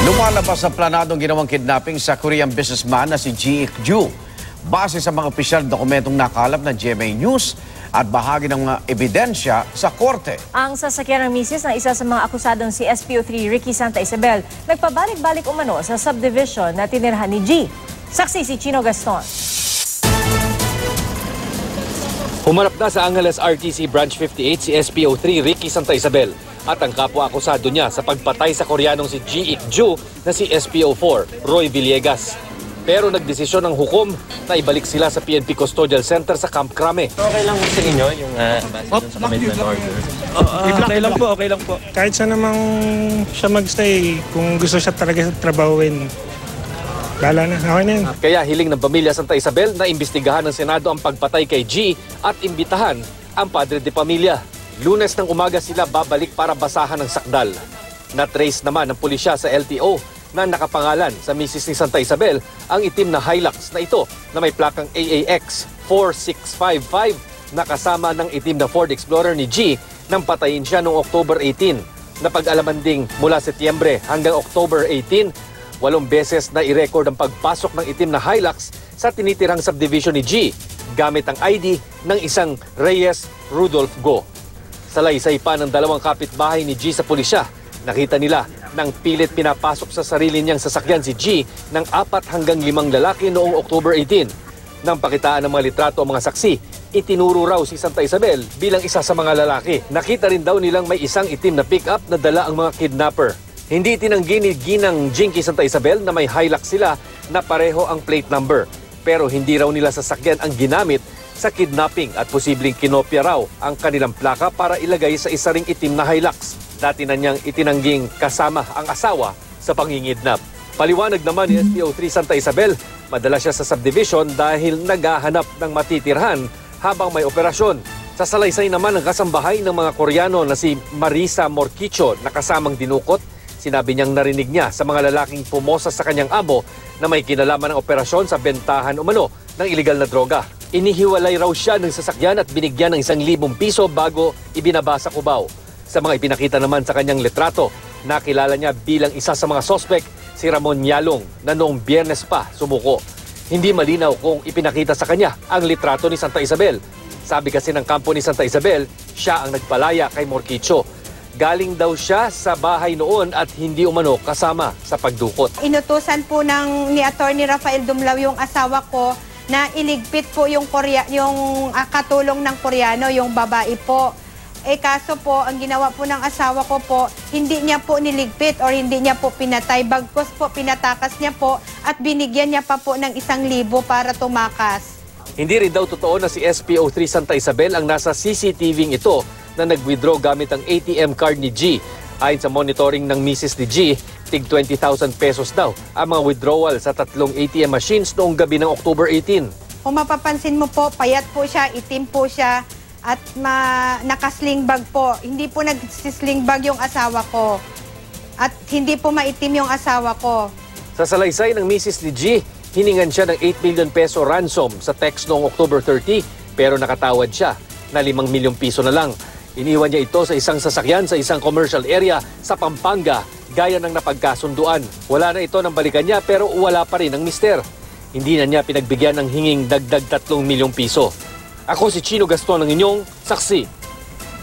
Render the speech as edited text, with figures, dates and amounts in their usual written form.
Lumalabas sa planadong ginawang kidnapping sa Korean businessman na si Ji Ik-ju. Base sa mga opisyal dokumentong nakalap ng GMA News at bahagi ng mga ebidensya sa korte. Ang sasakyan ng misis ng isa sa mga akusadong si SPO3 Ricky Santa Isabel nagpabalik-balik umano sa subdivision na tinirhan ni G. Saksi si Chino Gaston. Humarap na sa Angeles RTC Branch 58 si SPO3 Ricky Santa Isabel at ang kapwa-akusado niya sa pagpatay sa Koreanong si Ji Ik-ju na si SPO4 Roy Villegas. Pero nagdesisyon ng hukom na ibalik sila sa PNP Custodial Center sa Camp Crame. Okay lang sa inyo yung sa commitment order? Okay lang po. Kahit saan namang siya magstay, kung gusto siya talaga trabahuin, lala na, okay na yun. Kaya hiling ng pamilya Santa Isabel na imbestigahan ng Senado ang pagpatay kay G at imbitahan ang padre de pamilya. Lunes ng umaga sila babalik para basahan ng sakdal. Na-trace naman ng pulisya sa LTO na nakapangalan sa misis ni Santa Isabel ang itim na Hilux na ito na may plakang AAX 4655 na kasama ng itim na Ford Explorer ni G nang patayin siya noong October 18. Napag-alaman ding mula Setyembre hanggang October 18, 8 beses na i-record ang pagpasok ng itim na Hilux sa tinitirang subdivision ni G gamit ang ID ng isang Reyes Rudolph Go. Salaysay pa ng dalawang kapitbahay ni G sa pulisya. Nakita nila nang pilit pinapasok sa sarili niyang sasakyan si G ng 4 hanggang 5 lalaki noong October 18. Nang pakitaan ng mga litrato ang mga saksi, itinuro raw si Santa Isabel bilang isa sa mga lalaki. Nakita rin daw nilang may isang itim na pick-up na dala ang mga kidnapper. Hindi tinanggi ni Ginang Jinky Santa Isabel na may Hilux sila na pareho ang plate number. Pero hindi raw nila sasakyan ang ginamit sa kidnapping at posibleng kinopya raw ang kanilang plaka para ilagay sa isa ring itim na Hilux. Dati na niyang itinangging kasama ang asawa sa pangingidnap. Paliwanag naman ni SPO3 Santa Isabel, madala siya sa subdivision dahil naghahanap ng matitirhan habang may operasyon. Sa salaysay naman ng kasambahay ng mga Koreano na si Marisa Morquicho na kasamang dinukot, sinabi niyang narinig niya sa mga lalaking pumosa sa kanyang amo na may kinalaman ng operasyon sa bentahan umano ng iligal na droga. Inihiwalay raw siya ng sasakyan at binigyan ng 1,000 piso bago ibinaba sa Cubao. Sa mga ipinakita naman sa kanyang litrato, nakilala niya bilang isa sa mga sospek si Ramon Yalong na noong Biyernes pa sumuko. Hindi malinaw kung ipinakita sa kanya ang litrato ni Santa Isabel. Sabi kasi ng kampo ni Santa Isabel, siya ang nagpalaya kay Morquicho. Galing daw siya sa bahay noon at hindi umano kasama sa pagdukot. Inutusan po ni Attorney Rafael Dumlao yung asawa ko na iligpit po yung katulong ng Koreano, yung babae po. Kaso po, ang ginawa po ng asawa ko po, hindi niya po niligpit or hindi niya po pinatay. Bagkos po, pinatakas niya po at binigyan niya pa po ng 1,000 para tumakas. Hindi rin daw totoo na si SPO3 Santa Isabel ang nasa CCTV ito na nag-withdraw gamit ang ATM card ni G. Ayon sa monitoring ng misis ni G, tig 20,000 pesos daw ang mga withdrawal sa 3 ATM machines noong gabi ng October 18. Kung mapapansin mo po, payat po siya, itim po siya, at nakasling bag po. Hindi po nagsisling bag yung asawa ko. At hindi po maitim yung asawa ko. Sa salaysay ng misis ni G, hiningan siya ng 8 million peso ransom sa text noong October 30, pero nakatawad siya na 5 milyong piso na lang. Iniwan niya ito sa isang sasakyan sa isang commercial area sa Pampanga, gaya ng napagkasunduan. Wala na ito ng balikan niya pero wala pa rin ang mister. Hindi na niya pinagbigyan ng hinging dagdag 3 milyong piso. Ako si Chino Gaston, ang inyong saksi.